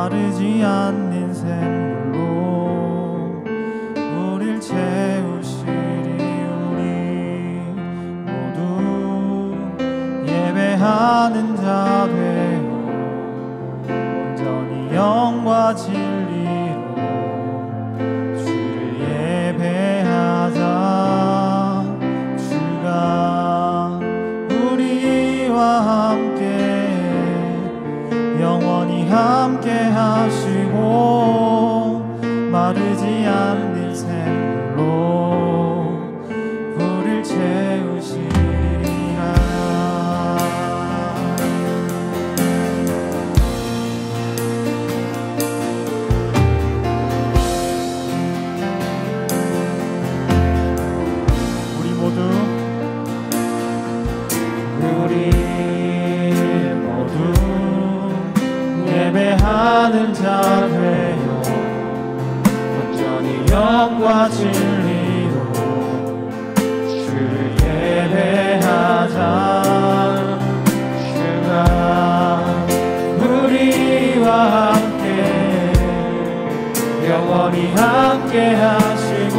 마르지 않는 샘물로 우릴 채우시리. 우리 모두 예배하는 자 되어 온전히 영과 진리로 주를 예배하자. 주가 우리와 함께 영원히 함께 하시고 마르지 않는 샘물로 우릴 채우시리라. 우리 모두 예배하는 자 되어 온전히 영과 진리로 주를 예배하자. 주가 우리와 함께 영원히 함께 하시고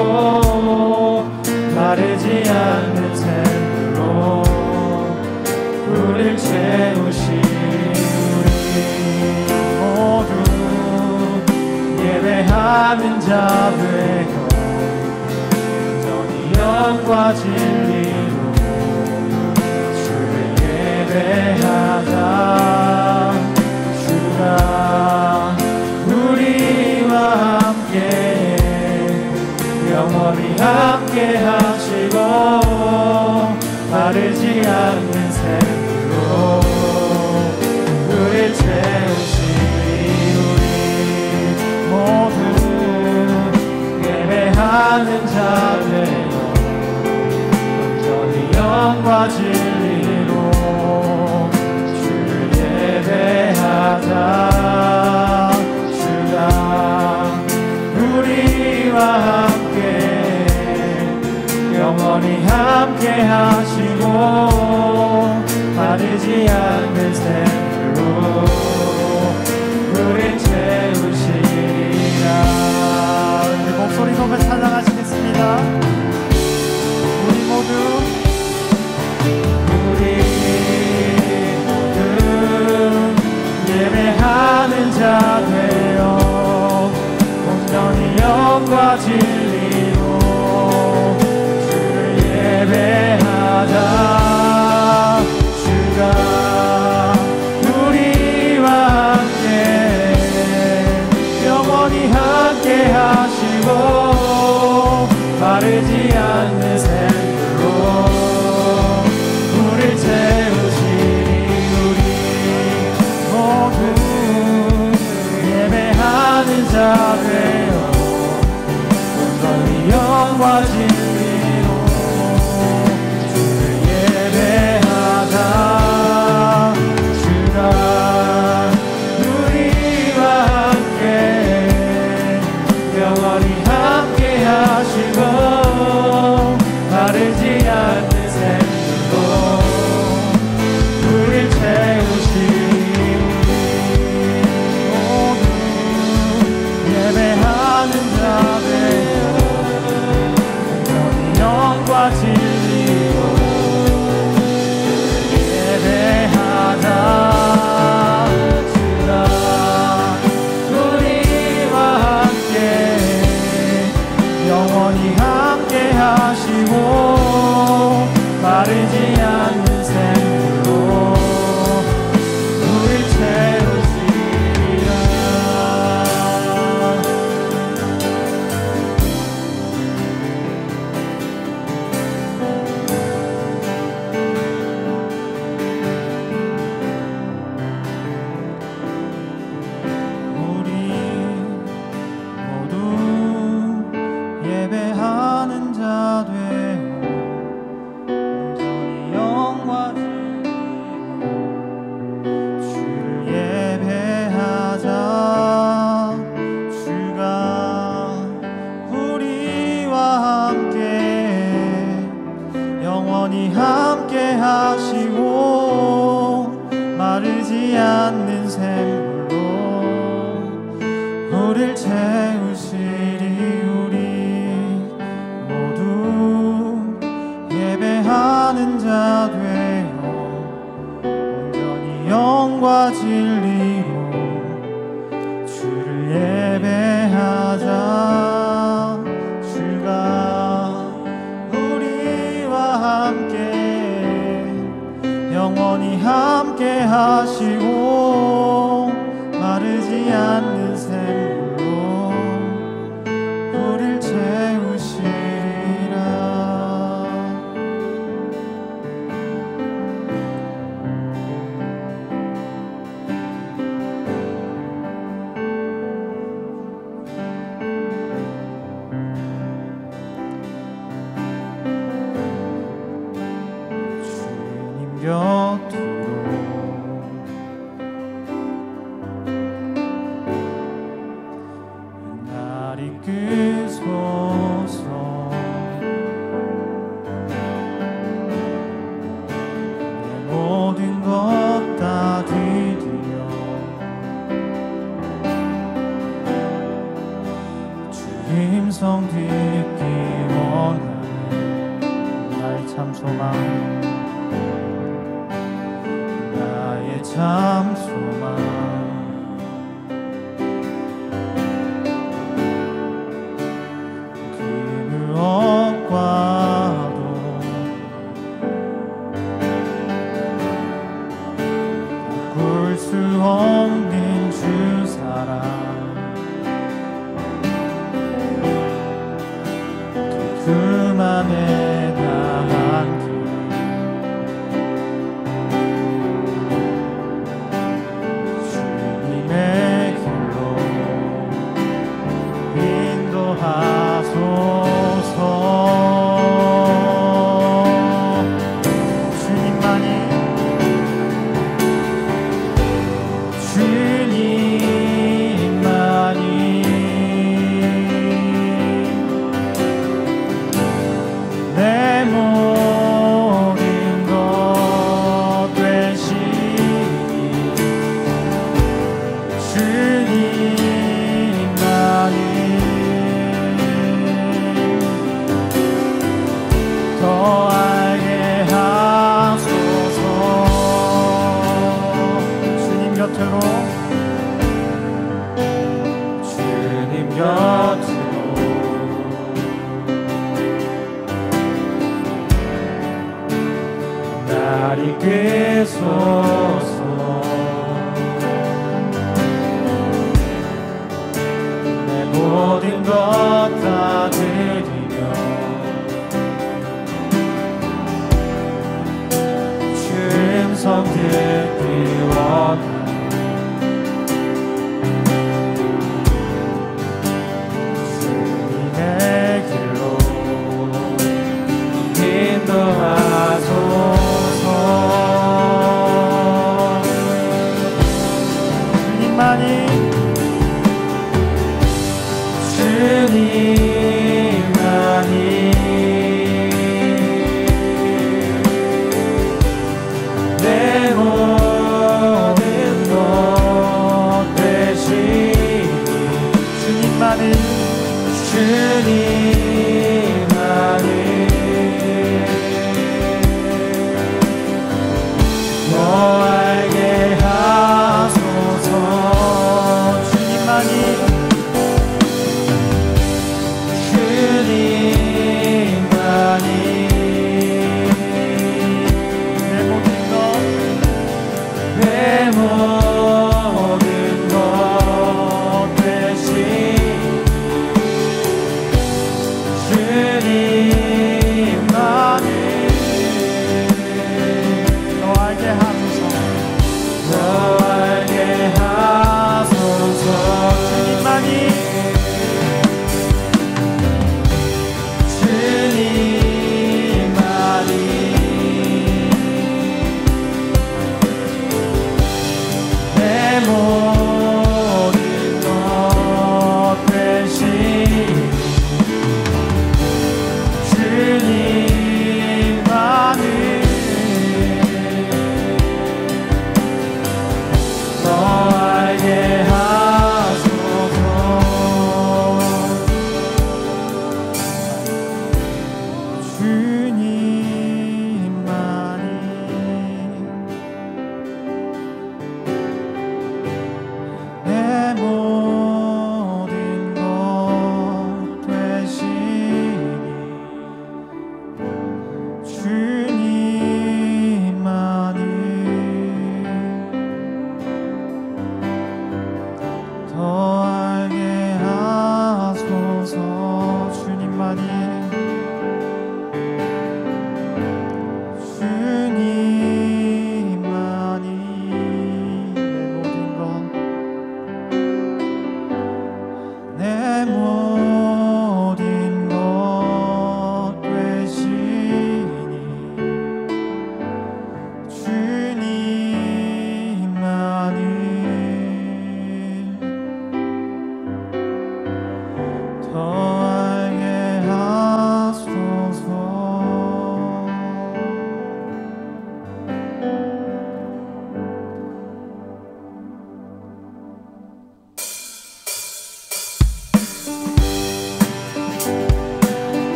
마르지 않는 샘물로 우릴 채우시리. 예배하는 자 되어 온전히 영과 진리로 주를 예배하자. 주가 우리와 함께 영원히 함께 하시고 마르지 않는 샘물로 우릴 채우시리. 모두 예배하는 자 되어 온전히 영과 진리로 주를 예배하자. 주가 우리와 함께 영원히 함께 하시고 마르지 않는 샘물로 우릴 채우시리라. 우리 목소리 높여 찬양하시겠습니다. 우리 모두 예배하는 자 되어 온전히 영과 진리로 주를 예배하자. 주가 우리와 함께 영원히 함께 하시고 마르지 않는 샘물로 우릴 채우시리. 우리 모두 예배하는 자 되어 않는 샘물로 우릴 채우시리라. 주님 곁으로 날 이끄소서. 내 모든 것 다 드리려 주님 성 듣기 원하네. 나의 참 소망, 나의 참 소망. 그 무엇과도 바꿀 수 없는 주 사랑. 그만에 나한 길 주님의 길로 인도하소서. 주님만이 내 모든 것 되시니 주님만이 더 알게 하소서. 주님 곁으로 주님 곁으로 날 이끄소서. 내 모든 것 다 드리며 주님 성 듣기 원하네. 주님의 길로 인도하소서. 주님만이 내 모든 것 되시니 주님만이 더 알게 하소서. 주님만이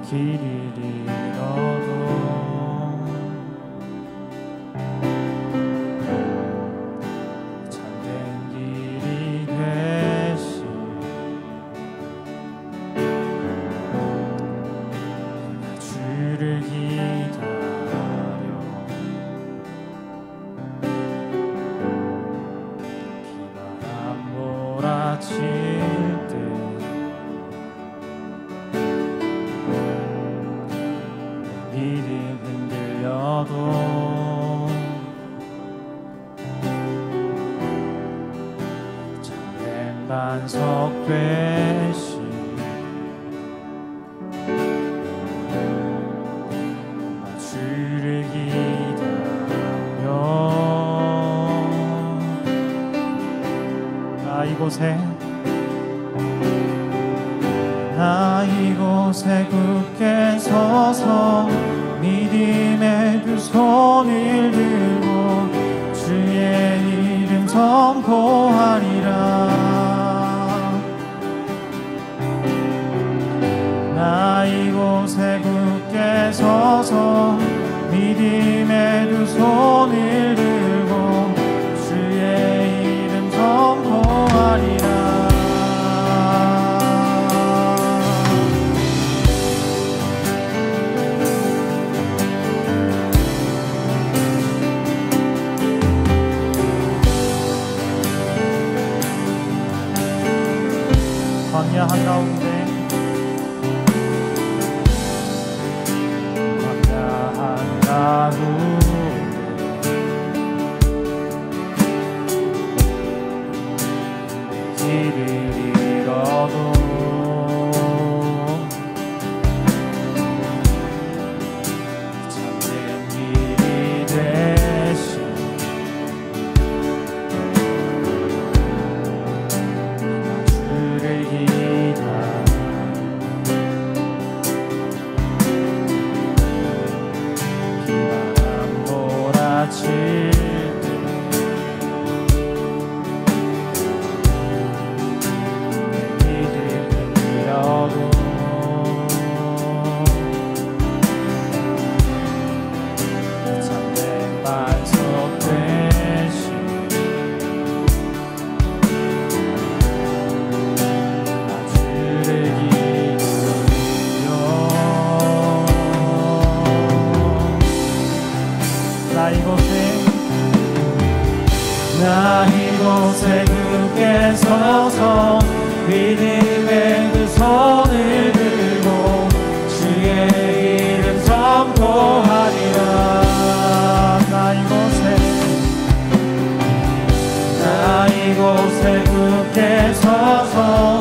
길을 잃어도 참된 길이 되시 주를 기다려 비바람 몰아칠 때 믿음 흔들려도 참된 반석 되시 주를 기다려 나 이곳에 굳게 서서 믿음의 두 손을 들고 주의 이름 선포하리라. 나 이곳에 굳게 서서 믿음의 두 손을 들고 주의 이름 선포하리라. 광야 한가운데 길을 잃어도 참된 길이 되신 주를 기다려 비바람 몰아칠 나 이곳에 굳게 서서 믿음의 두 손을 들고 주의 이름 선포하리라. 나 이곳에 굳게 서서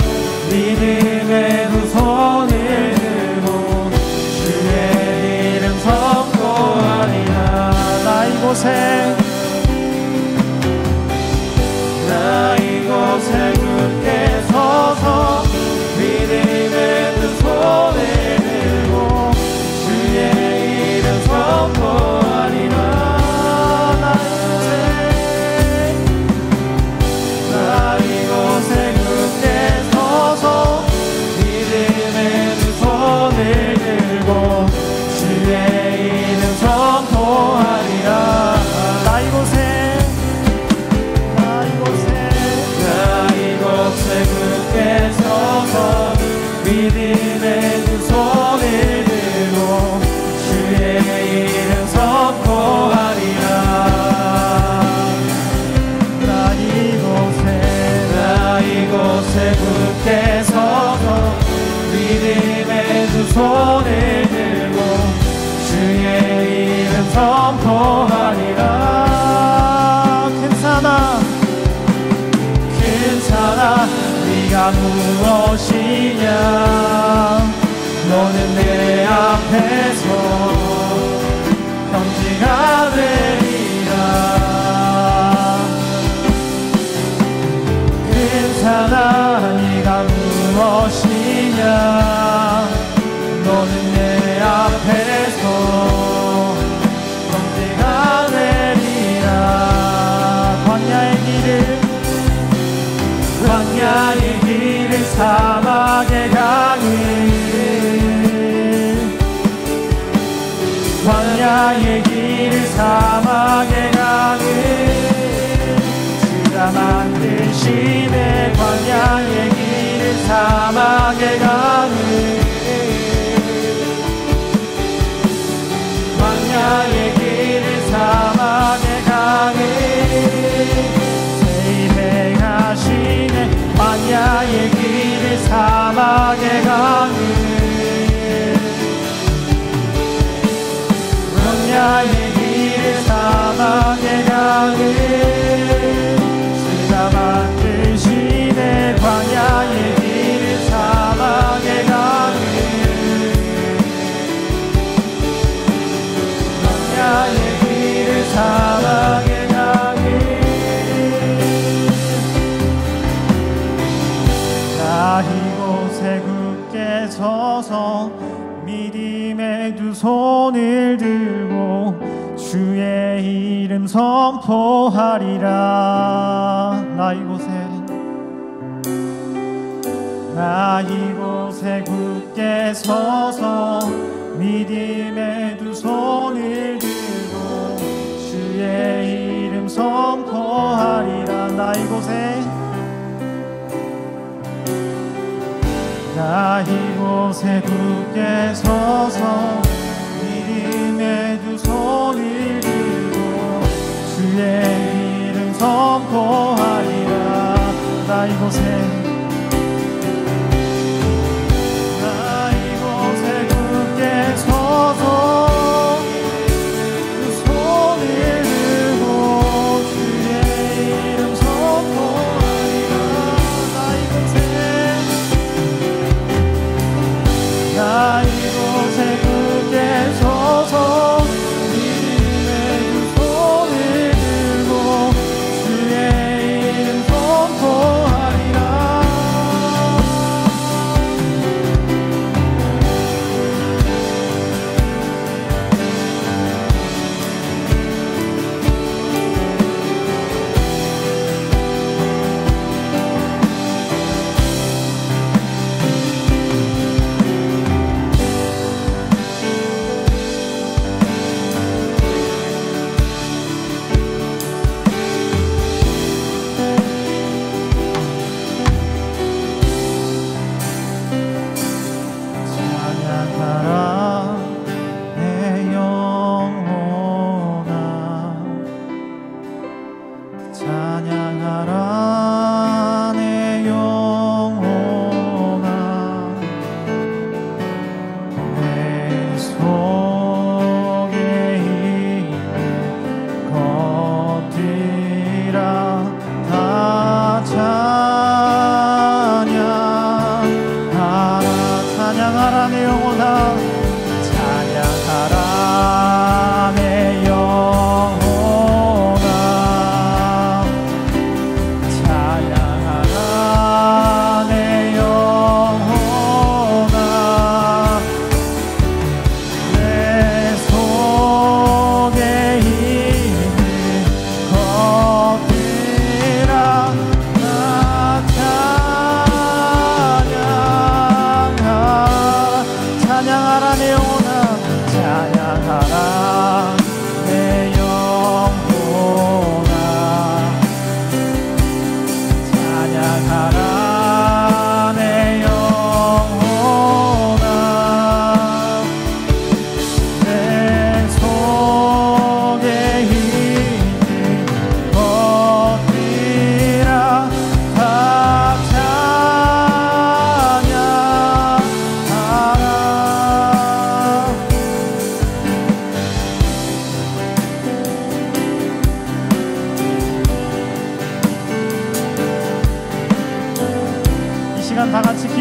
믿음의 두 손을 들고 주의 이름 선포하리라. 나 이곳에 굳게 서서 믿음의 두 손을 들고 주의 이름 선포하리라. 나 이곳에 굳게 서서 믿음의 두 손을 들고 주의 이름 선포하리라. 나 이곳에 굳게 서서 믿음의 두 손을 들고 주의 이름 선포하리라. 나 이곳에 굳게 서서 믿음의 두 손을 들고 주의 이름 선포하리라. 괜찮아 네가 무엇이냐 너는 내 앞에서 평지가 되리라. 괜찮아 네가 무엇이냐 너는 내 앞에서 평지가 되리라. 광야의 길을 사막의 강을 광야의 길을 사막에 가는 주가 만드시네 광야의 길을 사막에 가는 광야의 길을 사막에 가는 세이행하시네 광야의 길을 사막에 가는 광야의 길을 사막에 가는 주가 만드시네 광야의 길을 사막에 가는 광야의 길을 사막에 가는 자 이곳에 굳게 서서 믿음의 두 손을 들고 주의 이름 선포하리라 나 이곳에 굳게 서서 믿음의 두 손을 들고 주의 이름 선포하리라 나 이곳에 굳게 서서 믿음의 두 손을 들고 주의 이름 선포하리라 나 이곳에 굳게 서서 두 손을 들고 주의 이름 선포하리라 나 이곳에 굳게 서서 믿음의 두 손을 들고 주의 이름 선포하리라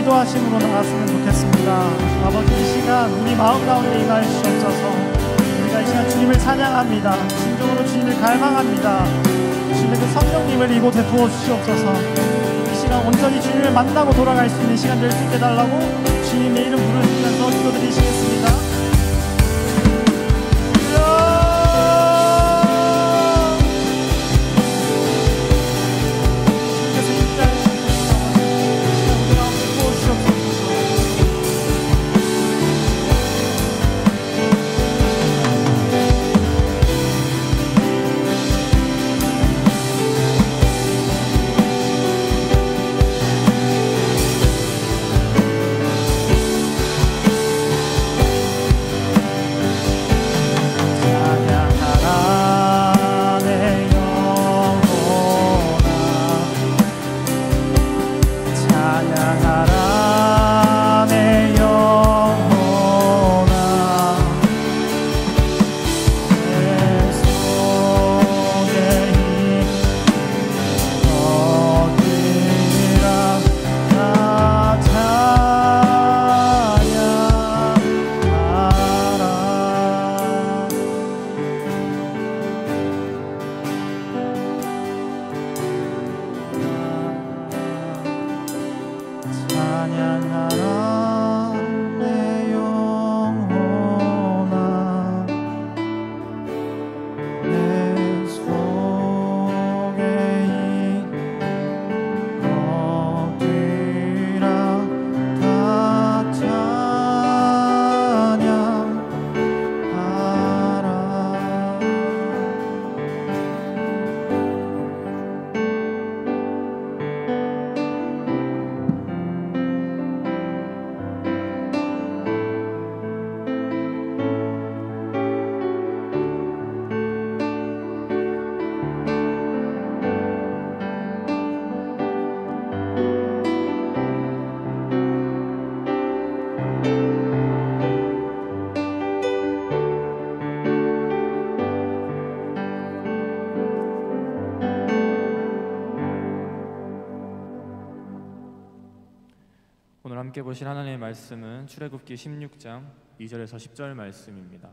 기도하심으로 나갔으면 좋겠습니다. 아버지 이 시간 우리 마음 가운데 임하시옵소서. 우리가 이 시간 주님을 찬양합니다. 진정으로 주님을 갈망합니다. 주님의 그 성령님을 이곳에 부어주시옵소서. 이 시간 온전히 주님을 만나고 돌아갈 수 있는 시간 될 수 있게 달라고 주님의 이름 부르시면서 기도드리시겠습니다. 함께 보실 하나님의 말씀은 출애굽기 16장 2절에서 10절 말씀입니다.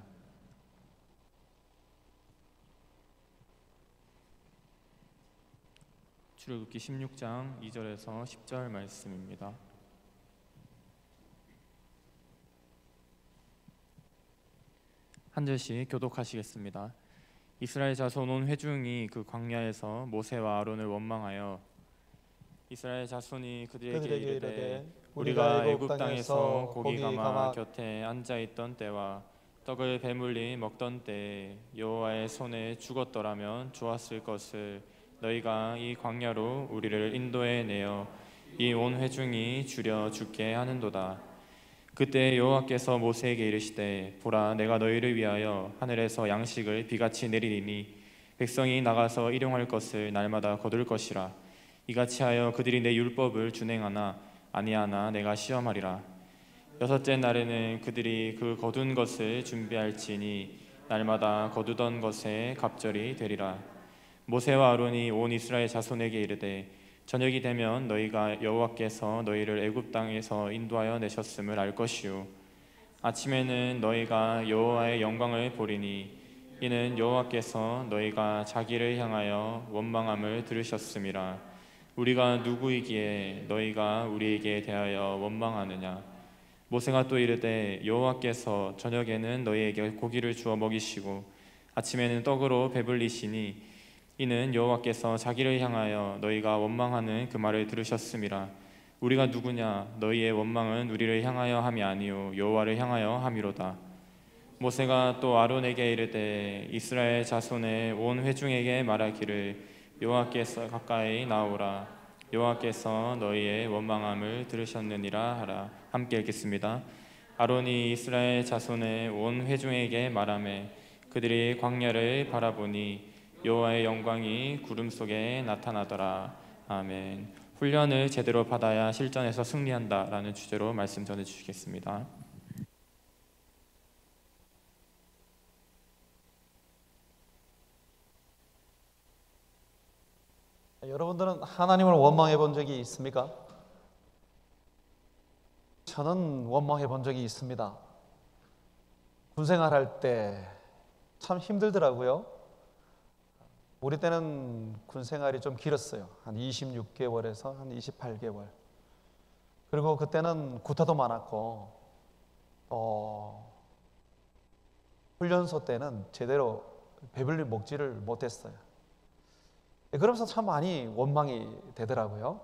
출애굽기 16장 2절에서 10절 말씀입니다. 한 절씩 교독하시겠습니다. 이스라엘 자손 온 회중이 그 광야에서 모세와 아론을 원망하여 이스라엘 자손이 그들에게 이르되 우리가 애굽 땅에서 고기 가마 곁에 앉아 있던 때와 떡을 배물리 먹던 때에 여호와의 손에 죽었더라면 좋았을 것을 너희가 이 광야로 우리를 인도해 내어 이 온 회중이 줄여 죽게 하는도다. 그때 여호와께서 모세에게 이르시되 보라 내가 너희를 위하여 하늘에서 양식을 비같이 내리리니 백성이 나가서 일용할 것을 날마다 거둘 것이라. 이같이 하여 그들이 내 율법을 준행하나 아니하나 내가 시험하리라. 여섯째 날에는 그들이 그 거둔 것을 준비할지니 날마다 거두던 것에 갑절이 되리라. 모세와 아론이 온 이스라엘 자손에게 이르되 저녁이 되면 너희가 여호와께서 너희를 애굽 땅에서 인도하여 내셨음을 알 것이요 아침에는 너희가 여호와의 영광을 보리니 이는 여호와께서 너희가 자기를 향하여 원망함을 들으셨음이라. 우리가 누구이기에 너희가 우리에게 대하여 원망하느냐. 모세가 또 이르되 여호와께서 저녁에는 너희에게 고기를 주어 먹이시고 아침에는 떡으로 배불리시니 이는 여호와께서 자기를 향하여 너희가 원망하는 그 말을 들으셨음이라. 우리가 누구냐. 너희의 원망은 우리를 향하여 함이 아니요 여호와를 향하여 함이로다. 모세가 또 아론에게 이르되 이스라엘 자손의 온 회중에게 말하기를 여호와께서 가까이 나오라. 여호와께서 너희의 원망함을 들으셨느니라 하라. 함께 읽겠습니다. 아론이 이스라엘 자손의 온 회중에게 말하매 그들이 광야를 바라보니 여호와의 영광이 구름 속에 나타나더라. 아멘. 훈련을 제대로 받아야 실전에서 승리한다라는 주제로 말씀 전해주시겠습니다. 여러분들은 하나님을 원망해 본 적이 있습니까? 저는 원망해 본 적이 있습니다. 군생활 할 때 참 힘들더라고요. 우리 때는 군생활이 좀 길었어요. 한 26개월에서 한 28개월. 그리고 그때는 구타도 많았고 훈련소 때는 제대로 배불리 먹지를 못했어요. 그러면서 참 많이 원망이 되더라고요.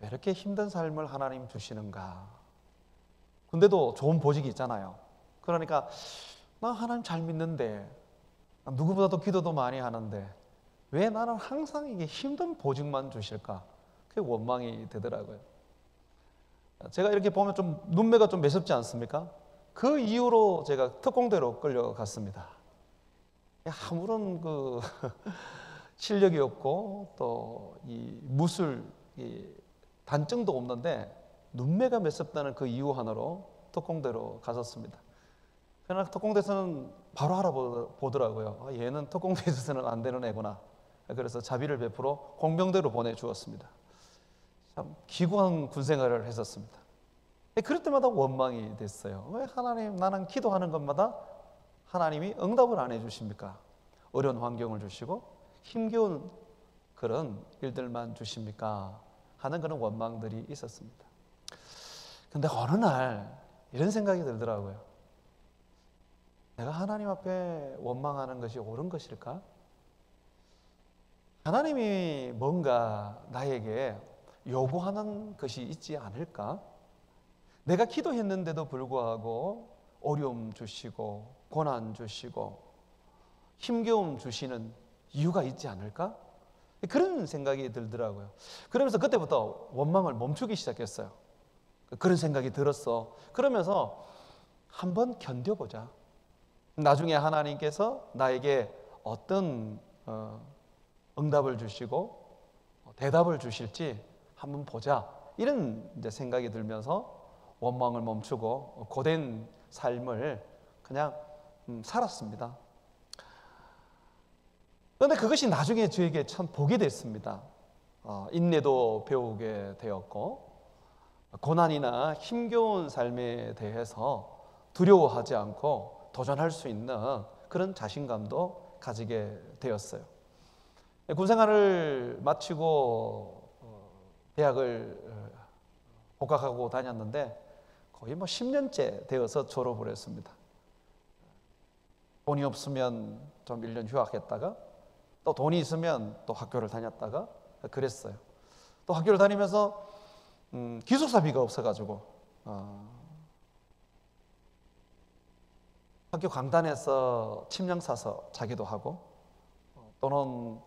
왜 이렇게 힘든 삶을 하나님 주시는가. 근데도 좋은 보직이 있잖아요. 그러니까 나 하나님 잘 믿는데 누구보다도 기도도 많이 하는데 왜 나는 항상 이게 힘든 보직만 주실까? 그게 원망이 되더라고요. 제가 이렇게 보면 좀 눈매가 좀 매섭지 않습니까? 그 이후로 제가 특공대로 끌려갔습니다. 아무런 그 실력이 없고 또 이 무술 단증도 없는데 눈매가 매섭다는 그 이유 하나로 특공대로 갔었습니다. 그러나 특공대에서는 바로 알아보더라고요. 얘는 특공대에 있어서는 안 되는 애구나. 그래서 자비를 베풀어 공병대로 보내주었습니다. 참 기구한 군생활을 했었습니다. 그럴 때마다 원망이 됐어요. 왜 하나님, 나는 기도하는 것마다 하나님이 응답을 안 해주십니까? 어려운 환경을 주시고 힘겨운 그런 일들만 주십니까? 하는 그런 원망들이 있었습니다. 근데 어느 날 이런 생각이 들더라고요. 내가 하나님 앞에 원망하는 것이 옳은 것일까? 하나님이 뭔가 나에게 요구하는 것이 있지 않을까? 내가 기도했는데도 불구하고 어려움 주시고 고난 주시고 힘겨움 주시는 이유가 있지 않을까? 그런 생각이 들더라고요. 그러면서 그때부터 원망을 멈추기 시작했어요. 그런 생각이 들었어. 그러면서 한번 견뎌보자. 나중에 하나님께서 나에게 어떤 응답을 주시고 대답을 주실지 한번 보자. 이런 이제 생각이 들면서 원망을 멈추고 고된 삶을 그냥 살았습니다. 그런데 그것이 나중에 저에게 참 복이 됐습니다. 인내도 배우게 되었고 고난이나 힘겨운 삶에 대해서 두려워하지 않고 도전할 수 있는 그런 자신감도 가지게 되었어요. 군생활을 마치고 대학을 복학하고 다녔는데 거의 10년째 되어서 졸업을 했습니다. 돈이 없으면 좀 1년 휴학했다가 또 돈이 있으면 또 학교를 다녔다가 그랬어요. 또 학교를 다니면서 기숙사비가 없어가지고 학교 강단에서 침낭 사서 자기도 하고 또는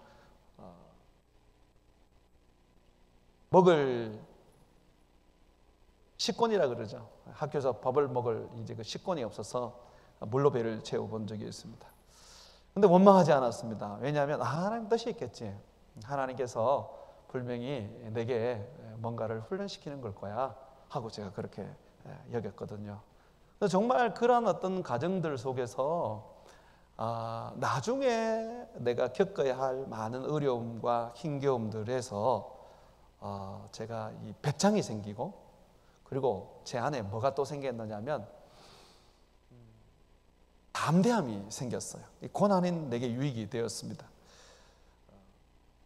먹을 식권이라 그러죠. 학교에서 밥을 먹을 이제 그 식권이 없어서 물로 배를 채워본 적이 있습니다. 근데 원망하지 않았습니다. 왜냐하면 하나님 뜻이 있겠지. 하나님께서 분명히 내게 뭔가를 훈련시키는 걸 거야 하고 제가 그렇게 여겼거든요. 그래서 정말 그런 어떤 과정들 속에서 나중에 내가 겪어야 할 많은 어려움과 힘겨움들에서 제가 이 배짱이 생기고 그리고 제 안에 뭐가 또 생겼느냐면 담대함이 생겼어요. 이 고난이 내게 유익이 되었습니다.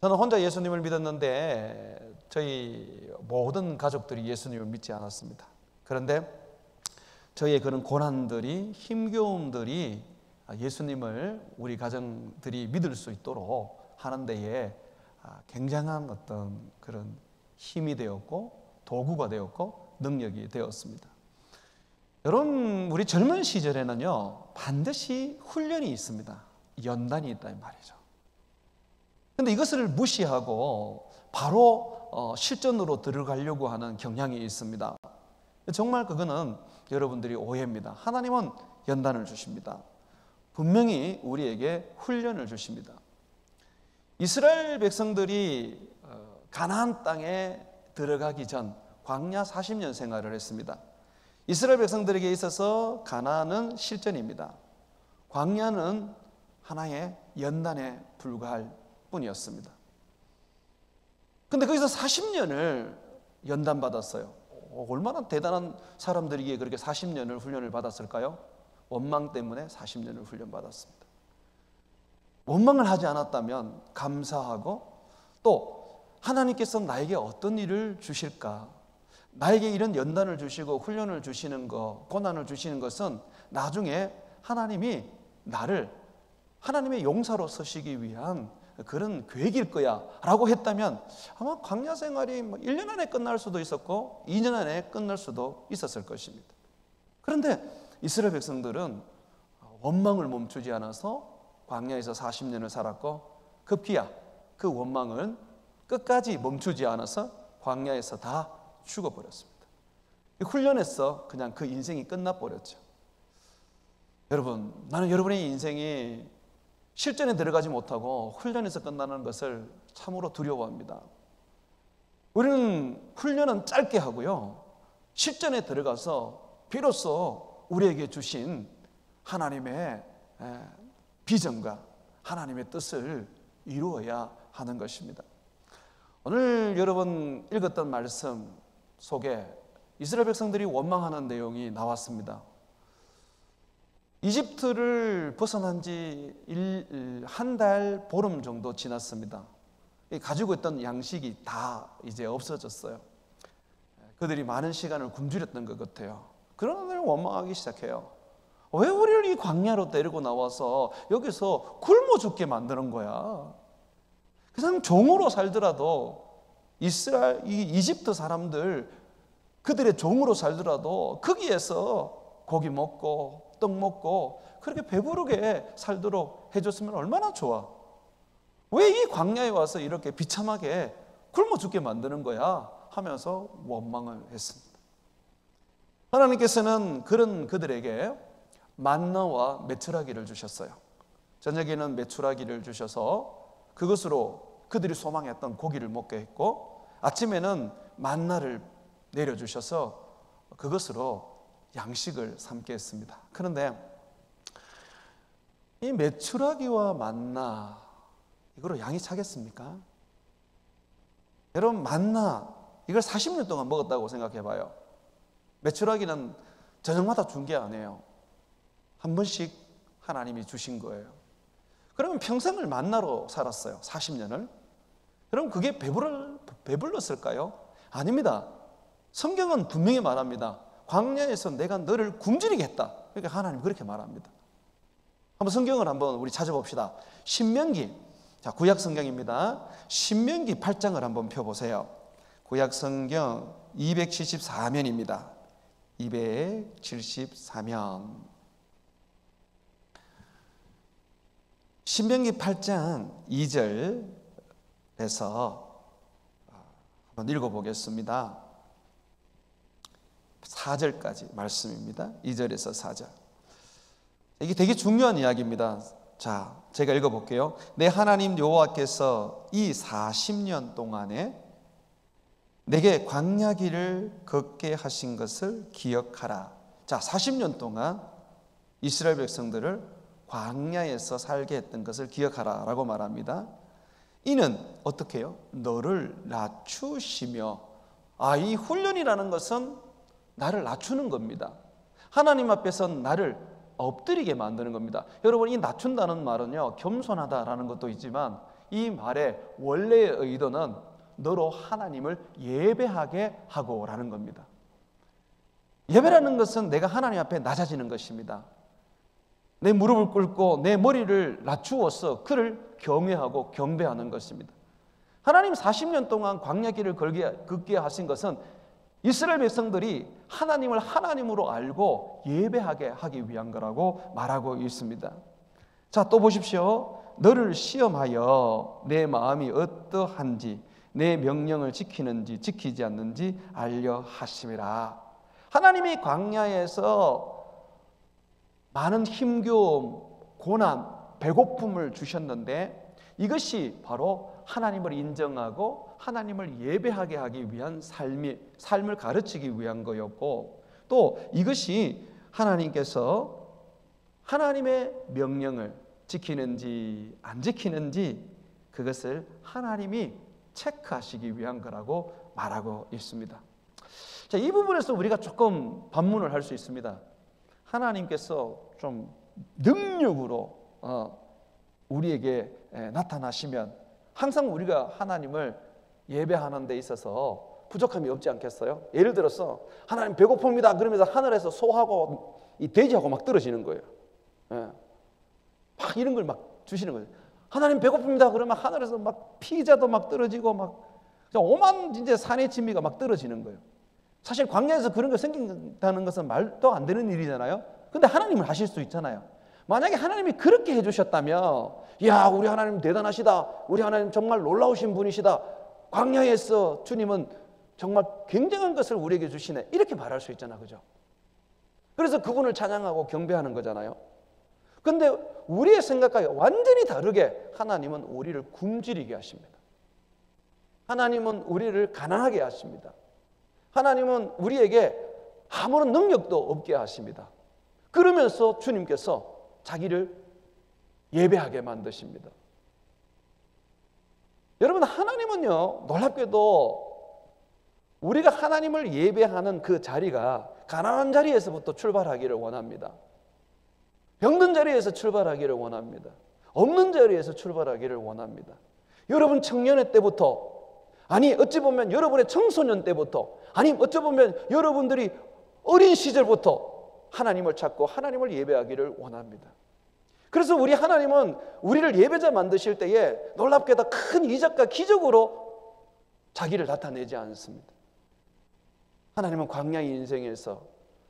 저는 혼자 예수님을 믿었는데 저희 모든 가족들이 예수님을 믿지 않았습니다. 그런데 저희의 그런 고난들이 힘겨움들이 예수님을 우리 가정들이 믿을 수 있도록 하는 데에 굉장한 어떤 그런 힘이 되었고 도구가 되었고 능력이 되었습니다. 여러분 우리 젊은 시절에는요 반드시 훈련이 있습니다. 연단이 있다 이 말이죠. 그런데 이것을 무시하고 바로 실전으로 들어가려고 하는 경향이 있습니다. 정말 그거는 여러분들이 오해입니다. 하나님은 연단을 주십니다. 분명히 우리에게 훈련을 주십니다. 이스라엘 백성들이 가나안 땅에 들어가기 전 광야 40년 생활을 했습니다. 이스라엘 백성들에게 있어서 가나안은 실전입니다. 광야는 하나의 연단에 불과할 뿐이었습니다. 근데 거기서 40년을 연단받았어요. 얼마나 대단한 사람들이기에 그렇게 40년을 훈련을 받았을까요? 원망 때문에 40년을 훈련받았습니다. 원망을 하지 않았다면 감사하고 또 하나님께서 나에게 어떤 일을 주실까? 나에게 이런 연단을 주시고 훈련을 주시는 것, 고난을 주시는 것은 나중에 하나님이 나를 하나님의 용사로 서시기 위한 그런 계획일 거야 라고 했다면 아마 광야 생활이 1년 안에 끝날 수도 있었고 2년 안에 끝날 수도 있었을 것입니다. 그런데 이스라엘 백성들은 원망을 멈추지 않아서 광야에서 40년을 살았고 급기야 그 원망을 끝까지 멈추지 않아서 광야에서 다 죽어버렸습니다. 훈련에서 그냥 그 인생이 끝나버렸죠. 여러분, 나는 여러분의 인생이 실전에 들어가지 못하고 훈련에서 끝나는 것을 참으로 두려워합니다. 우리는 훈련은 짧게 하고요, 실전에 들어가서 비로소 우리에게 주신 하나님의 비전과 하나님의 뜻을 이루어야 하는 것입니다. 오늘 여러분 읽었던 말씀 속에 이스라엘 백성들이 원망하는 내용이 나왔습니다. 이집트를 벗어난 지 한 달 보름 정도 지났습니다. 가지고 있던 양식이 다 이제 없어졌어요. 그들이 많은 시간을 굶주렸던 것 같아요. 그러나 늘 원망하기 시작해요. 왜 우리를 이 광야로 데리고 나와서 여기서 굶어 죽게 만드는 거야? 그냥 종으로 살더라도 이집트 사람들 그들의 종으로 살더라도 거기에서 고기 먹고 떡 먹고 그렇게 배부르게 살도록 해줬으면 얼마나 좋아. 왜 이 광야에 와서 이렇게 비참하게 굶어 죽게 만드는 거야 하면서 원망을 했습니다. 하나님께서는 그런 그들에게 만나와 메추라기를 주셨어요. 저녁에는 메추라기를 주셔서 그것으로 그들이 소망했던 고기를 먹게 했고 아침에는 만나를 내려주셔서 그것으로 양식을 삼게 했습니다. 그런데 이 메추라기와 만나 이거로 양이 차겠습니까? 여러분 만나 이걸 40년 동안 먹었다고 생각해 봐요. 메추라기는 저녁마다 준 게 아니에요. 한 번씩 하나님이 주신 거예요. 그러면 평생을 만나로 살았어요. 40년을. 그럼 그게 배불렀을까요? 아닙니다. 성경은 분명히 말합니다. 광야에서 내가 너를 굶주리겠다. 그러니까 하나님 그렇게 말합니다. 한번 성경을 한번 우리 찾아봅시다. 신명기, 자, 구약 성경입니다. 신명기 8장을 한번 펴보세요. 구약 성경 274면입니다. 274면. 신명기 8장 2절에서 한번 읽어보겠습니다. 4절까지 말씀입니다. 2절에서 4절. 이게 되게 중요한 이야기입니다. 자, 제가 읽어볼게요. 내 하나님 여호와께서 이 40년 동안에 내게 광야 길을 걷게 하신 것을 기억하라. 자, 40년 동안 이스라엘 백성들을 광야에서 살게 했던 것을 기억하라 라고 말합니다. 이는 어떻게 해요? 너를 낮추시며, 이 훈련이라는 것은 나를 낮추는 겁니다. 하나님 앞에서 나를 엎드리게 만드는 겁니다. 여러분, 이 낮춘다는 말은요, 겸손하다라는 것도 있지만 이 말의 원래의 의도는 너로 하나님을 예배하게 하고라는 겁니다. 예배라는 것은 내가 하나님 앞에 낮아지는 것입니다. 내 무릎을 꿇고 내 머리를 낮추어서 그를 경외하고 경배하는 것입니다. 하나님 40년 동안 광야 길을 걷게 하신 것은 이스라엘 백성들이 하나님을 하나님으로 알고 예배하게 하기 위한 거라고 말하고 있습니다. 자, 또 보십시오. 너를 시험하여 내 마음이 어떠한지 내 명령을 지키는지 지키지 않는지 알려 하심이라. 하나님이 광야에서 많은 힘겨움, 고난, 배고픔을 주셨는데 이것이 바로 하나님을 인정하고 하나님을 예배하게 하기 위한 삶을 가르치기 위한 거였고, 또 이것이 하나님께서 하나님의 명령을 지키는지 안 지키는지 그것을 하나님이 체크하시기 위한 거라고 말하고 있습니다. 자, 이 부분에서 우리가 조금 반문을 할 수 있습니다. 하나님께서 좀 능력으로 우리에게 나타나시면 항상 우리가 하나님을 예배하는 데 있어서 부족함이 없지 않겠어요? 예를 들어서 하나님 배고픕니다 그러면서 하늘에서 소하고 이 돼지하고 막 떨어지는 거예요. 막 이런 걸 막 주시는 거예요. 하나님 배고픕니다 그러면 하늘에서 막 피자도 막 떨어지고 막 오만 이제 산의 진미가 막 떨어지는 거예요. 사실 광야에서 그런 거 생긴다는 것은 말도 안 되는 일이잖아요. 근데 하나님은 하실 수 있잖아요. 만약에 하나님이 그렇게 해주셨다면, 야, 우리 하나님 대단하시다, 우리 하나님 정말 놀라우신 분이시다, 광야에서 주님은 정말 굉장한 것을 우리에게 주시네, 이렇게 말할 수 있잖아, 그죠? 그래서 그분을 찬양하고 경배하는 거잖아요. 근데 우리의 생각과 완전히 다르게 하나님은 우리를 굶주리게 하십니다. 하나님은 우리를 가난하게 하십니다. 하나님은 우리에게 아무런 능력도 없게 하십니다. 그러면서 주님께서 자기를 예배하게 만드십니다. 여러분, 하나님은요, 놀랍게도 우리가 하나님을 예배하는 그 자리가 가난한 자리에서부터 출발하기를 원합니다. 병든 자리에서 출발하기를 원합니다. 없는 자리에서 출발하기를 원합니다. 여러분 청년의 때부터, 아니 어찌 보면 여러분의 청소년 때부터, 아니 어찌 보면 여러분들이 어린 시절부터 하나님을 찾고 하나님을 예배하기를 원합니다. 그래서 우리 하나님은 우리를 예배자 만드실 때에 놀랍게도 큰 이적과 기적으로 자기를 나타내지 않습니다. 하나님은 광야의 인생에서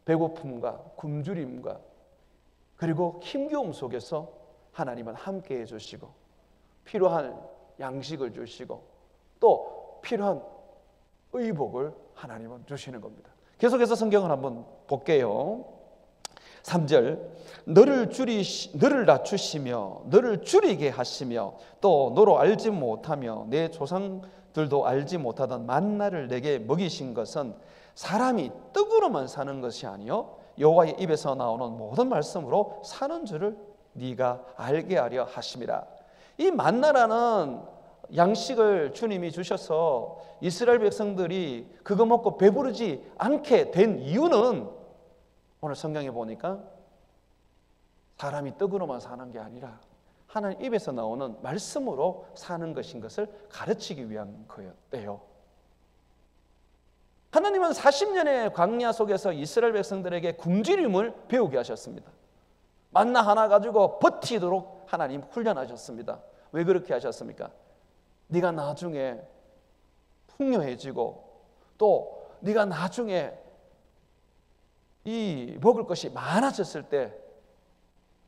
배고픔과 굶주림과 그리고 힘겨움 속에서 하나님은 함께 해주시고 필요한 양식을 주시고 또 필요한 의복을 하나님은 주시는 겁니다. 계속해서 성경을 한번 볼게요. 3절, 너를 낮추시며 너를 줄이게 하시며 또 너로 알지 못하며 내 조상들도 알지 못하던 만나를 내게 먹이신 것은 사람이 떡으로만 사는 것이 아니요 여호와의 입에서 나오는 모든 말씀으로 사는 줄을 네가 알게 하려 하심이라. 이 만나라는 양식을 주님이 주셔서 이스라엘 백성들이 그거 먹고 배부르지 않게 된 이유는 오늘 성경에 보니까 사람이 떡으로만 사는 게 아니라 하나님 입에서 나오는 말씀으로 사는 것인 것을 가르치기 위한 거였대요. 하나님은 40년의 광야 속에서 이스라엘 백성들에게 굶주림을 배우게 하셨습니다. 만나 하나 가지고 버티도록 하나님 훈련하셨습니다. 왜 그렇게 하셨습니까? 네가 나중에 풍요해지고 또 네가 나중에 이 먹을 것이 많아졌을 때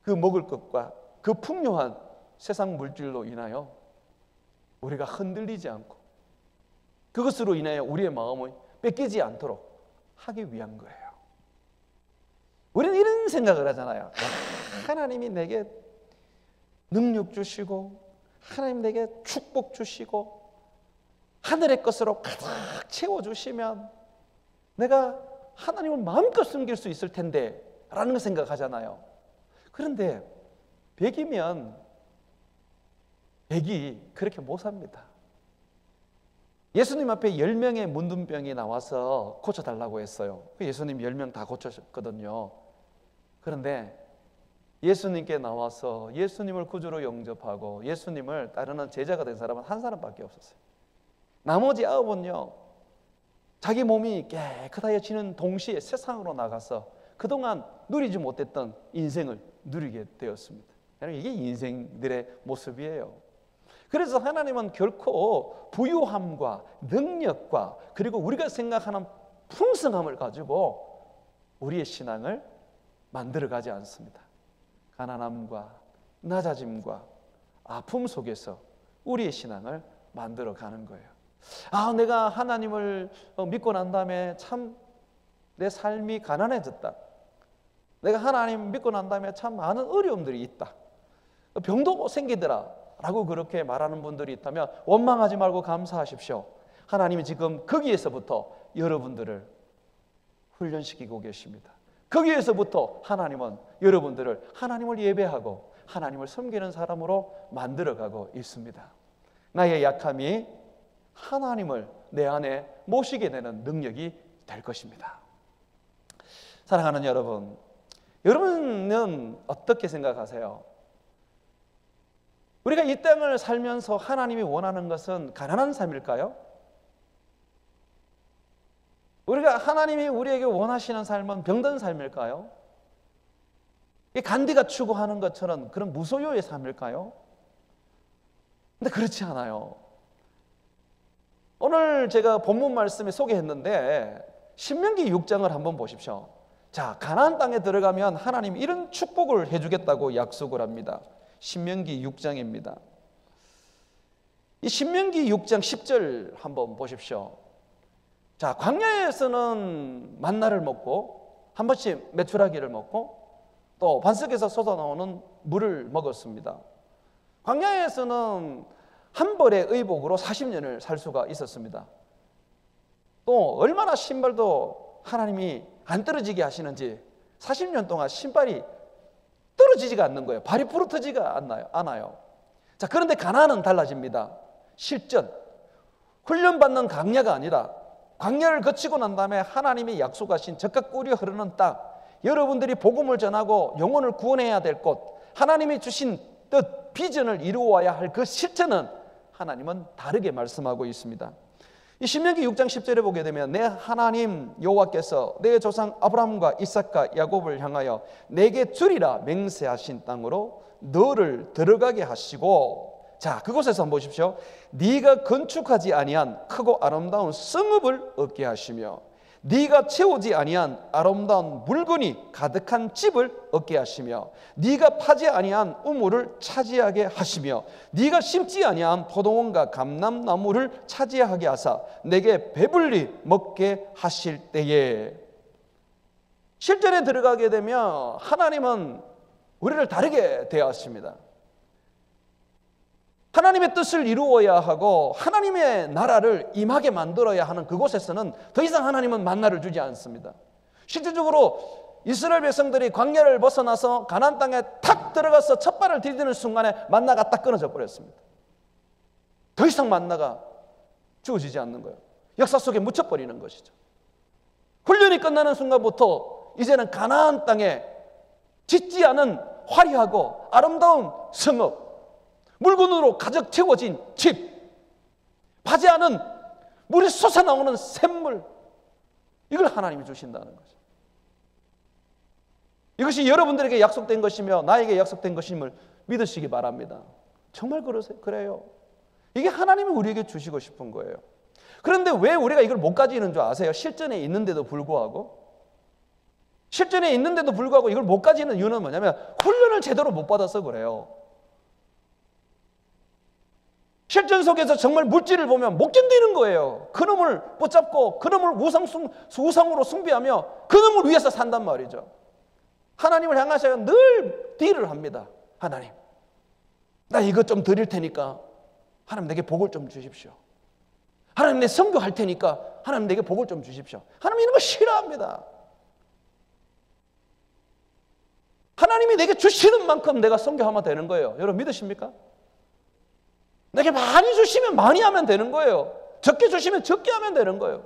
그 먹을 것과 그 풍요한 세상 물질로 인하여 우리가 흔들리지 않고 그것으로 인하여 우리의 마음을 뺏기지 않도록 하기 위한 거예요. 우리는 이런 생각을 하잖아요. 하나님이 내게 능력 주시고 하나님 내게 축복 주시고 하늘의 것으로 가득 채워주시면 내가 하나님을 마음껏 섬길 수 있을 텐데 라는 생각하잖아요. 그런데 100이면 100이 그렇게 못 삽니다. 예수님 앞에 10명의 문둥병이 나와서 고쳐달라고 했어요. 예수님 10명 다 고쳤거든요. 그런데 예수님께 나와서 예수님을 구주로 영접하고 예수님을 따르는 제자가 된 사람은 한 사람밖에 없었어요. 나머지 9은요 자기 몸이 깨끗해지는 동시에 세상으로 나가서 그동안 누리지 못했던 인생을 누리게 되었습니다. 이게 인생들의 모습이에요. 그래서 하나님은 결코 부유함과 능력과 그리고 우리가 생각하는 풍성함을 가지고 우리의 신앙을 만들어가지 않습니다. 가난함과 낮아짐과 아픔 속에서 우리의 신앙을 만들어가는 거예요. 내가 하나님을 믿고 난 다음에 참 내 삶이 가난해졌다. 내가 하나님 믿고 난 다음에 참 많은 어려움들이 있다. 병도 생기더라 라고 그렇게 말하는 분들이 있다면 원망하지 말고 감사하십시오. 하나님이 지금 거기에서부터 여러분들을 훈련시키고 계십니다. 거기에서부터 하나님은 여러분들을 하나님을 예배하고 하나님을 섬기는 사람으로 만들어가고 있습니다. 나의 약함이 하나님을 내 안에 모시게 되는 능력이 될 것입니다. 사랑하는 여러분, 여러분은 어떻게 생각하세요? 우리가 이 땅을 살면서 하나님이 원하는 것은 가난한 삶일까요? 우리가 하나님이 우리에게 원하시는 삶은 병든 삶일까요? 간디가 추구하는 것처럼 그런 무소유의 삶일까요? 근데 그렇지 않아요. 오늘 제가 본문 말씀에 소개했는데 신명기 6장을 한번 보십시오. 자, 가나안 땅에 들어가면 하나님 이런 축복을 해주겠다고 약속을 합니다. 신명기 6장입니다. 이 신명기 6장 10절 한번 보십시오. 자, 광야에서는 만나를 먹고 한 번씩 메추라기를 먹고 또 반석에서 솟아나오는 물을 먹었습니다. 광야에서는 한 벌의 의복으로 40년을 살 수가 있었습니다. 또 얼마나 신발도 하나님이 안 떨어지게 하시는지 40년 동안 신발이 떨어지지가 않는 거예요. 발이 부러뜨지가 않아요. 자, 그런데 가나안은 달라집니다. 실전, 훈련받는 광야가 아니라 광야를 거치고 난 다음에 하나님이 약속하신 적과 꿀이 흐르는 땅, 여러분들이 복음을 전하고 영혼을 구원해야 될 곳, 하나님이 주신 뜻, 비전을 이루어야 할 그 실천은 하나님은 다르게 말씀하고 있습니다. 이 신명기 6장 10절에 보게 되면 내 하나님 여호와께서 내 조상 아브라함과 이삭과 야곱을 향하여 내게 주리라 맹세하신 땅으로 너를 들어가게 하시고, 자, 그곳에서 한번 보십시오. 네가 건축하지 아니한 크고 아름다운 성읍을 얻게 하시며 네가 채우지 아니한 아름다운 물건이 가득한 집을 얻게 하시며 네가 파지 아니한 우물을 차지하게 하시며 네가 심지 아니한 포도원과 감람나무를 차지하게 하사 내게 배불리 먹게 하실 때에, 실전에 들어가게 되면 하나님은 우리를 다르게 대하십니다. 하나님의 뜻을 이루어야 하고 하나님의 나라를 임하게 만들어야 하는 그곳에서는 더 이상 하나님은 만나를 주지 않습니다. 실질적으로 이스라엘 백성들이 광야를 벗어나서 가나안 땅에 탁 들어가서 첫 발을 디디는 순간에 만나가 딱 끊어져 버렸습니다. 더 이상 만나가 주어지지 않는 거예요. 역사 속에 묻혀버리는 것이죠. 훈련이 끝나는 순간부터 이제는 가나안 땅에 짓지 않은 화려하고 아름다운 성읍, 물건으로 가득 채워진 집, 파지 않은 물이 솟아나오는 샘물, 이걸 하나님이 주신다는 거죠. 이것이 여러분들에게 약속된 것이며 나에게 약속된 것임을 믿으시기 바랍니다. 정말 그래요. 이게 하나님이 우리에게 주시고 싶은 거예요. 그런데 왜 우리가 이걸 못 가지는 줄 아세요? 실전에 있는데도 불구하고 이걸 못 가지는 이유는 뭐냐면 훈련을 제대로 못 받아서 그래요. 실전 속에서 정말 물질을 보면 못 견디는 거예요. 그놈을 붙잡고 그놈을 우상으로 숭배하며 그놈을 위해서 산단 말이죠. 하나님을 향하셔서 늘 딜을 합니다. 하나님, 나 이것 좀 드릴 테니까 하나님 내게 복을 좀 주십시오. 하나님 내 선교할 테니까 하나님 내게 복을 좀 주십시오. 하나님 이런 거 싫어합니다. 하나님이 내게 주시는 만큼 내가 선교하면 되는 거예요. 여러분 믿으십니까? 내게 많이 주시면 많이 하면 되는 거예요. 적게 주시면 적게 하면 되는 거예요.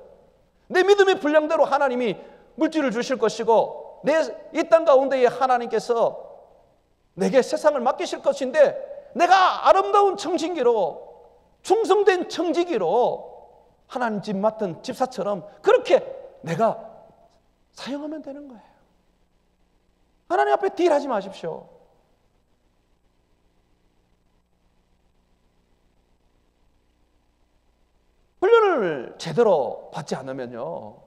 내 믿음의 분량대로 하나님이 물질을 주실 것이고 내 이 땅 가운데에 하나님께서 내게 세상을 맡기실 것인데 내가 아름다운 청진기로 충성된 청지기로 하나님 집 맡은 집사처럼 그렇게 내가 사용하면 되는 거예요. 하나님 앞에 딜하지 마십시오. 훈련을 제대로 받지 않으면요,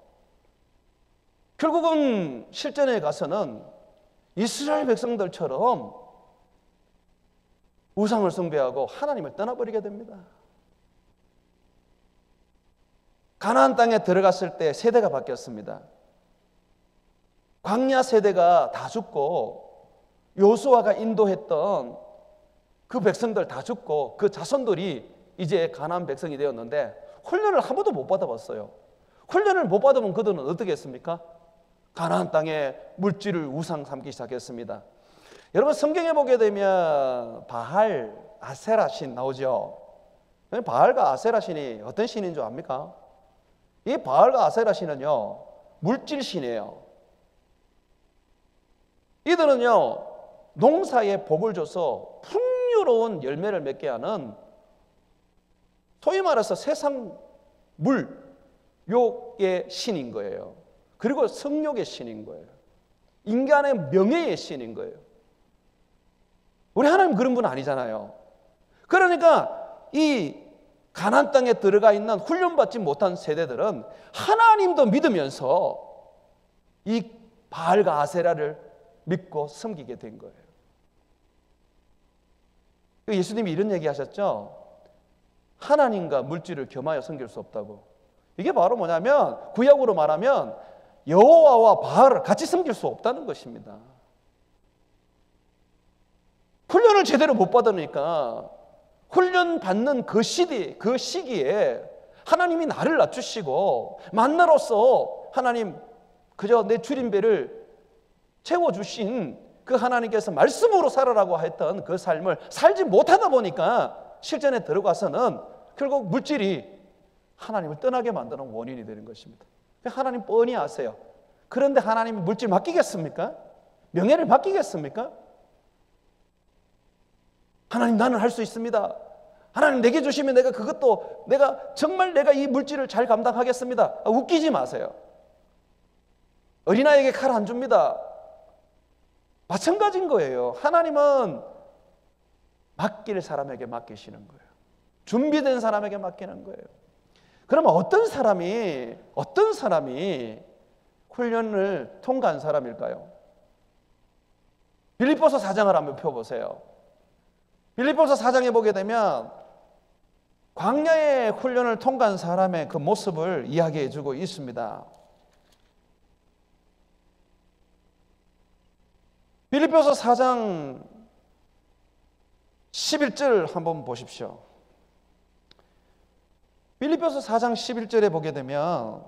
결국은 실전에 가서는 이스라엘 백성들처럼 우상을 숭배하고 하나님을 떠나버리게 됩니다. 가나안 땅에 들어갔을 때 세대가 바뀌었습니다. 광야 세대가 다 죽고 여호수아가 인도했던 그 백성들 다 죽고 그 자손들이 이제 가나안 백성이 되었는데 훈련을 한 번도 못 받아봤어요. 훈련을 못 받으면 그들은 어떻게 했습니까? 가나안 땅에 물질을 우상 삼기 시작했습니다. 여러분 성경에 보게 되면 바알, 아세라 신 나오죠. 바알과 아세라 신이 어떤 신인 줄 압니까? 이 바알과 아세라 신은요, 물질 신이에요. 이들은요, 농사에 복을 줘서 풍요로운 열매를 맺게 하는, 소위 말해서 세상 물욕의 신인 거예요. 그리고 성욕의 신인 거예요. 인간의 명예의 신인 거예요. 우리 하나님 그런 분 아니잖아요. 그러니까 이 가나안 땅에 들어가 있는 훈련받지 못한 세대들은 하나님도 믿으면서 이 바알과 아세라를 믿고 섬기게 된 거예요. 예수님이 이런 얘기 하셨죠. 하나님과 물질을 겸하여 섬길 수 없다고. 이게 바로 뭐냐면 구약으로 말하면 여호와와 바알을 같이 섬길 수 없다는 것입니다. 훈련을 제대로 못 받으니까 훈련 받는 그 시기에 하나님이 나를 낮추시고 만나로서 하나님 그저 내 줄임배를 채워주신 그 하나님께서 말씀으로 살아라고 했던 그 삶을 살지 못하다 보니까 실전에 들어가서는 결국 물질이 하나님을 떠나게 만드는 원인이 되는 것입니다. 하나님 뻔히 아세요. 그런데 하나님이 물질 맡기겠습니까? 명예를 맡기겠습니까? 하나님 나는 할 수 있습니다. 하나님 내게 주시면 내가 그것도 내가 이 물질을 잘 감당하겠습니다. 웃기지 마세요. 어린아이에게 칼 안 줍니다. 마찬가지인 거예요. 하나님은 맡길 사람에게 맡기시는 거예요. 준비된 사람에게 맡기는 거예요. 그러면 어떤 사람이 훈련을 통과한 사람일까요? 빌립보서 4장을 한번 펴보세요. 빌립보서 4장에 보게 되면 광야의 훈련을 통과한 사람의 그 모습을 이야기해 주고 있습니다. 빌립보서 4장 11절 한번 보십시오. 빌립보서 4장 11절에 보게 되면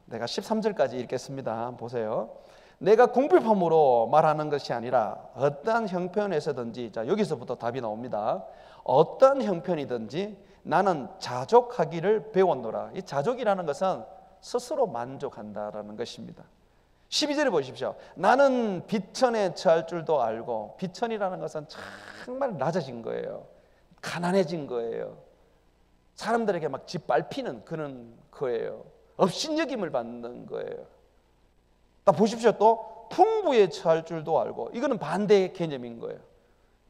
내가 13절까지 읽겠습니다. 한번 보세요. 내가 궁핍함으로 말하는 것이 아니라 어떠한 형편에서든지, 자 여기서부터 답이 나옵니다. 어떠한 형편이든지 나는 자족하기를 배웠노라. 이 자족이라는 것은 스스로 만족한다라는 것입니다. 12절에 보십시오. 나는 비천에 처할 줄도 알고, 비천이라는 것은 정말 낮아진 거예요. 가난해진 거예요. 사람들에게 막 짓밟히는 그런 거예요. 업신여김을 받는 거예요. 또 보십시오. 또 풍부에 처할 줄도 알고, 이거는 반대의 개념인 거예요.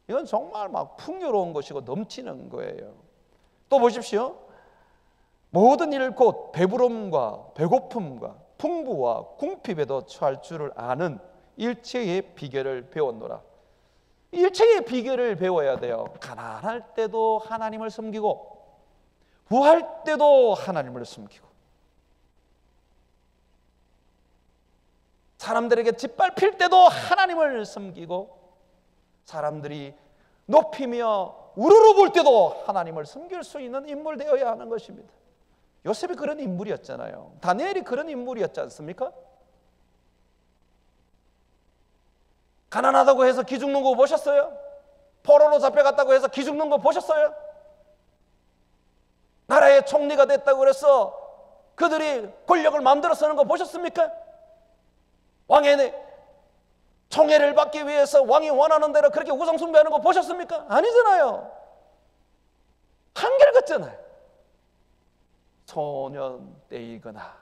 이건 정말 막 풍요로운 것이고 넘치는 거예요. 또 보십시오. 모든 일 곧 배부름과 배고픔과 풍부와 궁핍에도 처할 줄을 아는 일체의 비결을 배웠노라. 일체의 비결을 배워야 돼요. 가난할 때도 하나님을 섬기고, 부할 때도 하나님을 섬기고, 사람들에게 짓밟힐 때도 하나님을 섬기고, 사람들이 높이며 우러러 볼 때도 하나님을 섬길 수 있는 인물 되어야 하는 것입니다. 요셉이 그런 인물이었잖아요. 다니엘이 그런 인물이었지 않습니까? 가난하다고 해서 기죽는 거 보셨어요? 포로로 잡혀갔다고 해서 기죽는 거 보셨어요? 나라의 총리가 됐다고 해서 그들이 권력을 마음대로 쓰는 거 보셨습니까? 왕의 총애를 받기 위해서 왕이 원하는 대로 그렇게 우상숭배하는 거 보셨습니까? 아니잖아요. 한결같잖아요. 소년 때이거나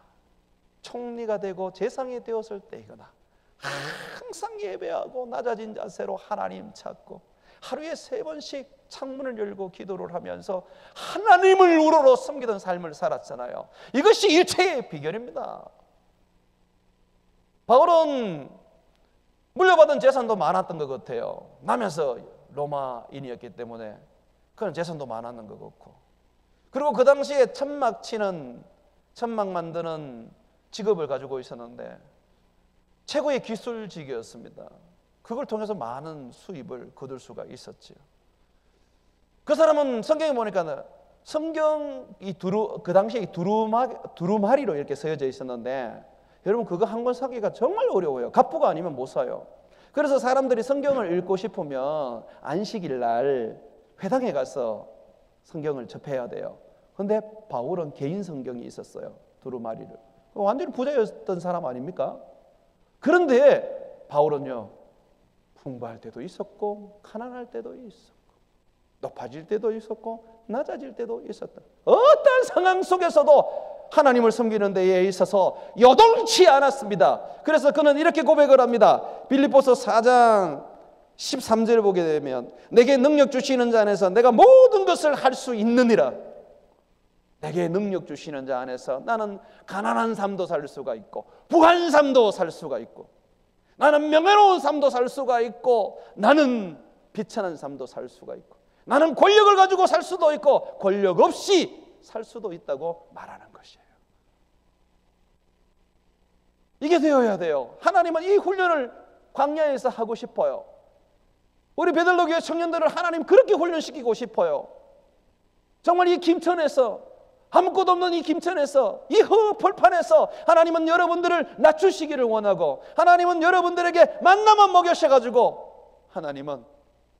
총리가 되고 재상이 되었을 때이거나 항상 예배하고 낮아진 자세로 하나님 찾고 하루에 3번씩 창문을 열고 기도를 하면서 하나님을 우러러 섬기던 삶을 살았잖아요. 이것이 일체의 비결입니다. 바울은 물려받은 재산도 많았던 것 같아요. 나면서 로마인이었기 때문에 그런 재산도 많았는 것 같고, 그리고 그 당시에 천막 만드는 직업을 가지고 있었는데 최고의 기술직이었습니다. 그걸 통해서 많은 수입을 거둘 수가 있었지요. 그 사람은 성경에 보니까 성경이 그 당시에 두루마리로 이렇게 쓰여져 있었는데, 여러분 그거 한 권 사기가 정말 어려워요. 갑부가 아니면 못 사요. 그래서 사람들이 성경을 읽고 싶으면 안식일 날 회당에 가서 성경을 접해야 돼요. 그런데 바울은 개인 성경이 있었어요. 두루마리를. 완전히 부자였던 사람 아닙니까? 그런데 바울은요, 풍부할 때도 있었고 가난할 때도 있었고 높아질 때도 있었고 낮아질 때도 있었다. 어떤 상황 속에서도 하나님을 섬기는 데에 있어서 여동치 않았습니다. 그래서 그는 이렇게 고백을 합니다. 빌립보서 4장 13절을 보게 되면 내게 능력 주시는 자 안에서 내가 모든 것을 할 수 있느니라. 내게 능력 주시는 자 안에서 나는 가난한 삶도 살 수가 있고 부한 삶도 살 수가 있고, 나는 명예로운 삶도 살 수가 있고, 나는 비천한 삶도 살 수가 있고, 나는 권력을 가지고 살 수도 있고 권력 없이 살 수도 있다고 말하는 것이에요. 이게 되어야 돼요. 하나님은 이 훈련을 광야에서 하고 싶어요. 우리 베들로교회 청년들을 하나님 그렇게 훈련시키고 싶어요. 정말 이 김천에서, 아무것도 없는 이 김천에서, 이 흙벌판에서 하나님은 여러분들을 낮추시기를 원하고, 하나님은 여러분들에게 만나만 먹여셔가지고, 하나님은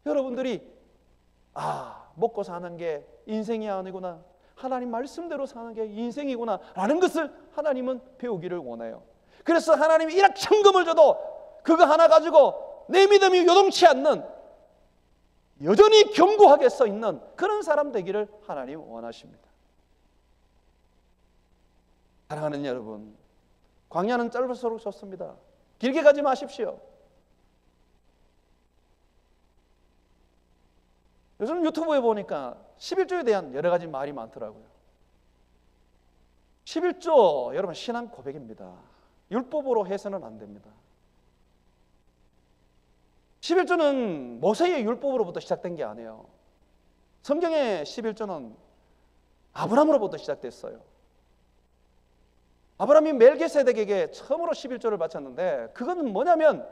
여러분들이 먹고 사는 게 인생이 아니구나, 하나님 말씀대로 사는 게 인생이구나 라는 것을 하나님은 배우기를 원해요. 그래서 하나님이 일억 천금을 줘도 그거 하나 가지고 내 믿음이 요동치 않는, 여전히 견고하게 서 있는 그런 사람 되기를 하나님 원하십니다. 사랑하는 여러분, 광야는 짧을수록 좋습니다. 길게 가지 마십시오. 요즘 유튜브에 보니까 11조에 대한 여러 가지 말이 많더라고요. 11조 여러분 신앙 고백입니다. 율법으로 해서는 안 됩니다. 11조는 모세의 율법으로부터 시작된 게 아니에요. 성경의 11조는 아브라함으로부터 시작됐어요. 아브라함이 멜기세덱에게 처음으로 11조를 바쳤는데 그건 뭐냐면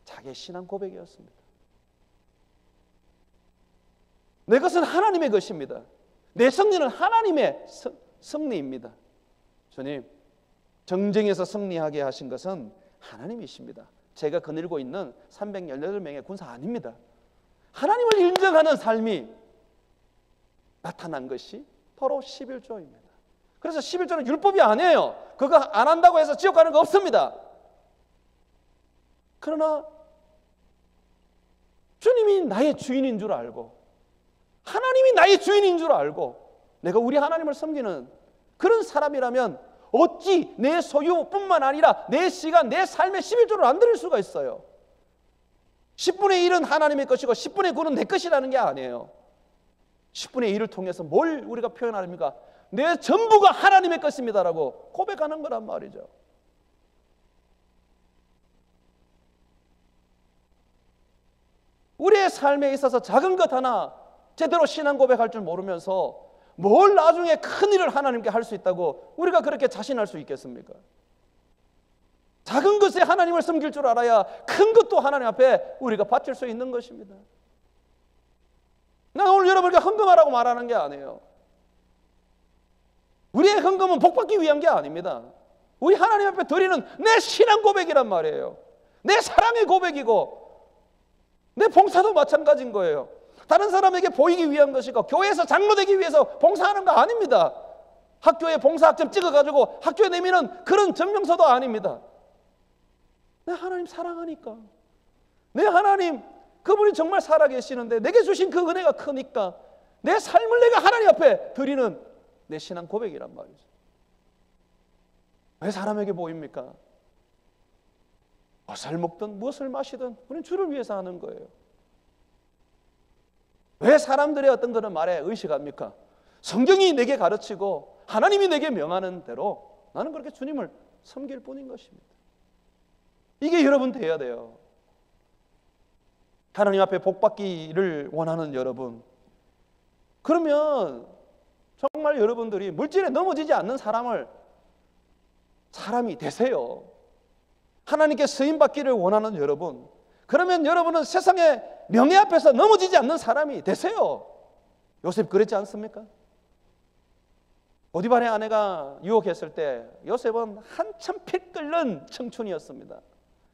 자기의 신앙 고백이었습니다. 내 것은 하나님의 것입니다. 내 승리는 하나님의 승리입니다. 주님, 정쟁에서 승리하게 하신 것은 하나님이십니다. 제가 거느리고 있는 318명의 군사 아닙니다. 하나님을 인정하는 삶이 나타난 것이 바로 11조입니다. 그래서 11조는 율법이 아니에요. 그거 안 한다고 해서 지옥 가는 거 없습니다. 그러나 주님이 나의 주인인 줄 알고 하나님이 나의 주인인 줄 알고 내가 우리 하나님을 섬기는 그런 사람이라면 어찌 내 소유뿐만 아니라 내 시간, 내 삶의 11조를 안 드릴 수가 있어요. 10분의 1은 하나님의 것이고 10분의 9는 내 것이라는 게 아니에요. 10분의 1을 통해서 뭘 우리가 표현합니까? 내 전부가 하나님의 것입니다라고 고백하는 거란 말이죠. 우리의 삶에 있어서 작은 것 하나 제대로 신앙 고백할 줄 모르면서 뭘 나중에 큰 일을 하나님께 할 수 있다고 우리가 그렇게 자신할 수 있겠습니까? 작은 것에 하나님을 섬길 줄 알아야 큰 것도 하나님 앞에 우리가 바칠 수 있는 것입니다. 난 오늘 여러분에게 헌금하라고 말하는 게 아니에요. 우리의 헌금은 복받기 위한 게 아닙니다. 우리 하나님 앞에 드리는 내 신앙 고백이란 말이에요. 내 사랑의 고백이고 내 봉사도 마찬가지인 거예요. 다른 사람에게 보이기 위한 것이고 교회에서 장로 되기 위해서 봉사하는 거 아닙니다. 학교에 봉사학점 찍어가지고 학교에 내미는 그런 증명서도 아닙니다. 내 하나님 사랑하니까, 내 하나님 그분이 정말 살아계시는데 내게 주신 그 은혜가 크니까 내 삶을 내가 하나님 앞에 드리는 내 신앙 고백이란 말이죠. 왜 사람에게 보입니까? 무엇을 먹든 무엇을 마시든 우리는 주를 위해서 하는 거예요. 왜 사람들의 어떤 그런 말에 의식합니까? 성경이 내게 가르치고 하나님이 내게 명하는 대로 나는 그렇게 주님을 섬길 뿐인 것입니다. 이게 여러분 돼야 돼요. 하나님 앞에 복받기를 원하는 여러분, 그러면 정말 여러분들이 물질에 넘어지지 않는 사람이 되세요. 하나님께 쓰임받기를 원하는 여러분, 그러면 여러분은 세상의 명예 앞에서 넘어지지 않는 사람이 되세요. 요셉 그랬지 않습니까? 보디발의 아내가 유혹했을 때 요셉은 한참 피 끓는 청춘이었습니다.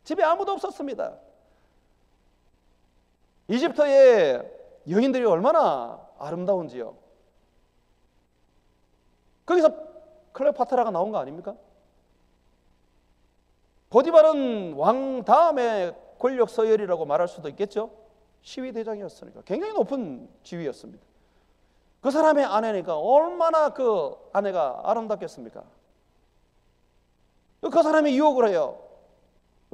집에 아무도 없었습니다. 이집트의 여인들이 얼마나 아름다운지요. 거기서 클레오파트라가 나온 거 아닙니까? 보디발은 왕 다음에 권력 서열이라고 말할 수도 있겠죠. 시위대장이었으니까 굉장히 높은 지위였습니다. 그 사람의 아내니까 얼마나 그 아내가 아름답겠습니까? 그 사람이 유혹을 해요.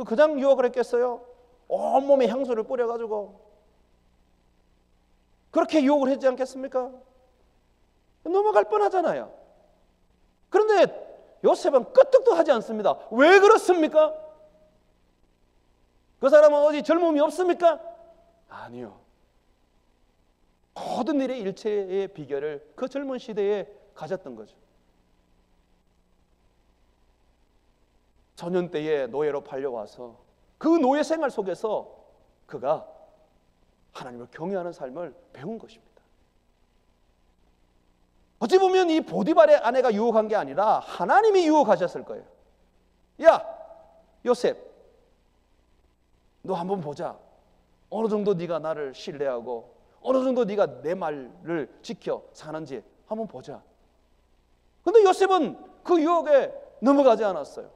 그냥 유혹을 했겠어요? 온몸에 향수를 뿌려가지고 그렇게 유혹을 했지 않겠습니까? 넘어갈 뻔하잖아요. 그런데 요셉은 끄떡도 하지 않습니다. 왜 그렇습니까? 그 사람은 어디 젊음이 없습니까? 아니요. 모든 일의 일체의 비결을 그 젊은 시대에 가졌던 거죠. 소년 때에 노예로 팔려와서 그 노예 생활 속에서 그가 하나님을 경외하는 삶을 배운 것입니다. 어찌 보면 이 보디발의 아내가 유혹한 게 아니라 하나님이 유혹하셨을 거예요. 야, 요셉, 너 한번 보자. 어느 정도 네가 나를 신뢰하고 어느 정도 네가 내 말을 지켜 사는지 한번 보자. 그런데 요셉은 그 유혹에 넘어가지 않았어요.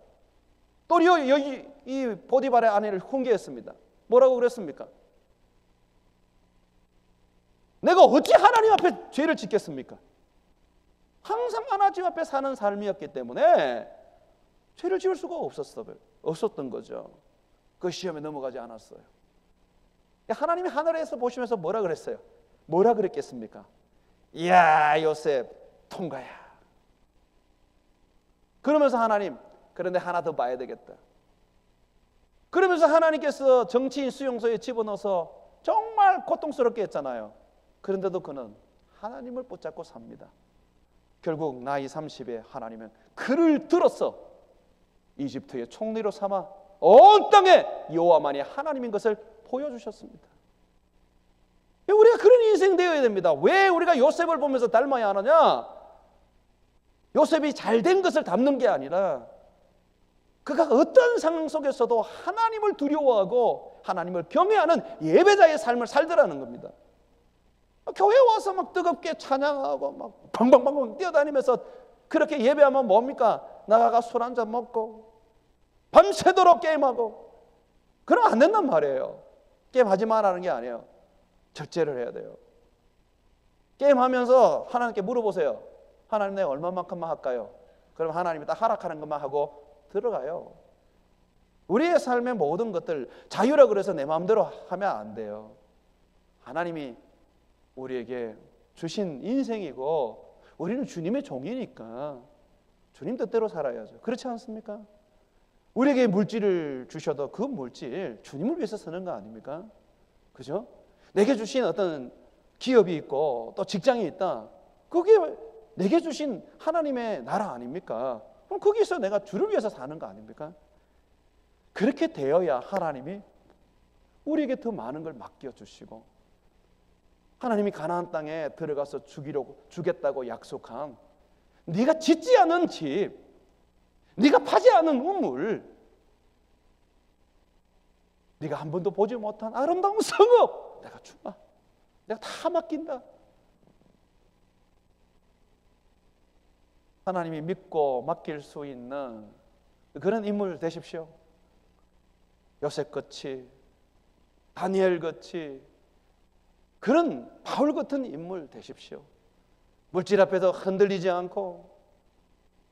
또 여기 이 보디발의 아내를 훈계했습니다. 뭐라고 그랬습니까? 내가 어찌 하나님 앞에 죄를 짓겠습니까? 항상 하나님 앞에 사는 삶이었기 때문에 죄를 지을 수가 없었던 거죠. 그 시험에 넘어가지 않았어요. 하나님이 하늘에서 보시면서 뭐라 그랬어요? 뭐라 그랬겠습니까? 이야, 요셉 통과야. 그러면서 하나님, 그런데 하나 더 봐야 되겠다. 그러면서 하나님께서 정치인 수용소에 집어넣어서 정말 고통스럽게 했잖아요. 그런데도 그는 하나님을 붙잡고 삽니다. 결국 나이 30에 하나님은 그를 들어서 이집트의 총리로 삼아 온 땅에 여호와만이 하나님인 것을 보여주셨습니다. 우리가 그런 인생 되어야 됩니다. 왜 우리가 요셉을 보면서 닮아야 하느냐? 요셉이 잘된 것을 담는 게 아니라 그가 어떤 상황 속에서도 하나님을 두려워하고 하나님을 경외하는 예배자의 삶을 살더라는 겁니다. 교회 와서 막 뜨겁게 찬양하고 막 방방방방 뛰어다니면서 그렇게 예배하면 뭡니까? 나가가 술 한잔 먹고 밤새도록 게임하고 그러면 안 된단 말이에요. 게임하지 말라는 게 아니에요. 절제를 해야 돼요. 게임하면서 하나님께 물어보세요. 하나님 내가 얼마만큼만 할까요? 그럼 하나님이 딱 허락하는 것만 하고 들어가요. 우리의 삶의 모든 것들 자유라 그래서 내 마음대로 하면 안 돼요. 하나님이 우리에게 주신 인생이고 우리는 주님의 종이니까 주님 뜻대로 살아야죠. 그렇지 않습니까? 우리에게 물질을 주셔도 그 물질 주님을 위해서 쓰는 거 아닙니까? 그죠? 내게 주신 어떤 기업이 있고 또 직장이 있다. 그게 내게 주신 하나님의 나라 아닙니까? 그럼 거기서 내가 주를 위해서 사는 거 아닙니까? 그렇게 되어야 하나님이 우리에게 더 많은 걸 맡겨주시고 하나님이 가나안 땅에 들어가서 주겠다고 약속한 네가 짓지 않은 집, 네가 파지 않은 우물, 네가 한 번도 보지 못한 아름다운 성읍 내가 주마. 내가 다 맡긴다. 하나님이 믿고 맡길 수 있는 그런 인물 되십시오. 요셉같이, 다니엘같이, 그런 바울 같은 인물 되십시오. 물질 앞에서 흔들리지 않고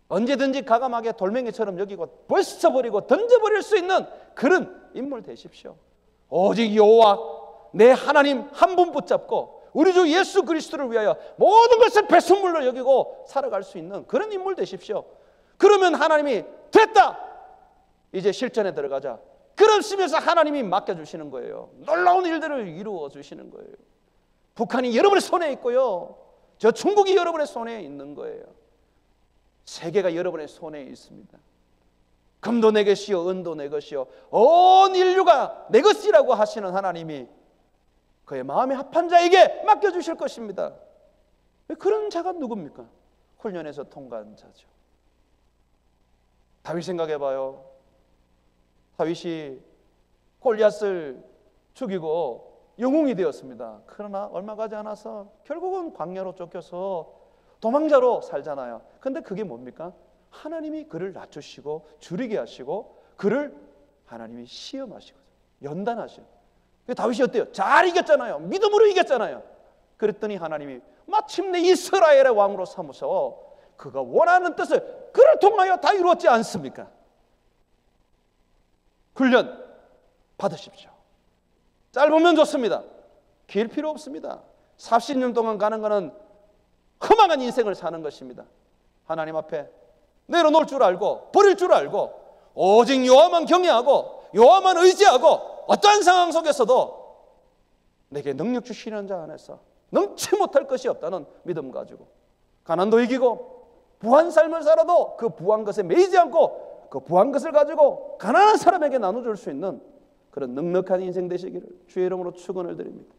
언제든지 과감하게 돌멩이처럼 여기고 벌써버리고 던져버릴 수 있는 그런 인물 되십시오. 오직 여호와 내 하나님 한 분 붙잡고 우리 주 예수 그리스도를 위하여 모든 것을 배설물로 여기고 살아갈 수 있는 그런 인물 되십시오. 그러면 하나님이 됐다! 이제 실전에 들어가자. 그러시면서 하나님이 맡겨주시는 거예요. 놀라운 일들을 이루어 주시는 거예요. 북한이 여러분의 손에 있고요. 저 중국이 여러분의 손에 있는 거예요. 세계가 여러분의 손에 있습니다. 금도 내 것이요 은도 내 것이요 온 인류가 내 것이라고 하시는 하나님이 그의 마음에 합한 자에게 맡겨주실 것입니다. 그런 자가 누굽니까? 훈련에서 통과한 자죠. 다윗 생각해봐요. 다윗이 골리앗을 죽이고 영웅이 되었습니다. 그러나 얼마 가지 않아서 결국은 광야로 쫓겨서 도망자로 살잖아요. 근데 그게 뭡니까? 하나님이 그를 낮추시고 줄이게 하시고 그를 하나님이 시험하시고 연단하시고 다윗이 어때요? 잘 이겼잖아요. 믿음으로 이겼잖아요. 그랬더니 하나님이 마침내 이스라엘의 왕으로 삼으셔 그가 원하는 뜻을 그를 통하여 다 이루었지 않습니까? 훈련 받으십시오. 짧으면 좋습니다. 길 필요 없습니다. 40년 동안 가는 것은 허망한 인생을 사는 것입니다. 하나님 앞에 내려놓을 줄 알고 버릴 줄 알고 오직 여호와만 경외하고 여호와만 의지하고 어떠한 상황 속에서도 내게 능력 주시는 자 안에서 능치 못할 것이 없다는 믿음 가지고 가난도 이기고 부한 삶을 살아도 그 부한 것에 매이지 않고 그 부한 것을 가지고 가난한 사람에게 나눠줄 수 있는 그런 넉넉한 인생 되시기를 주의 이름으로 축원을 드립니다.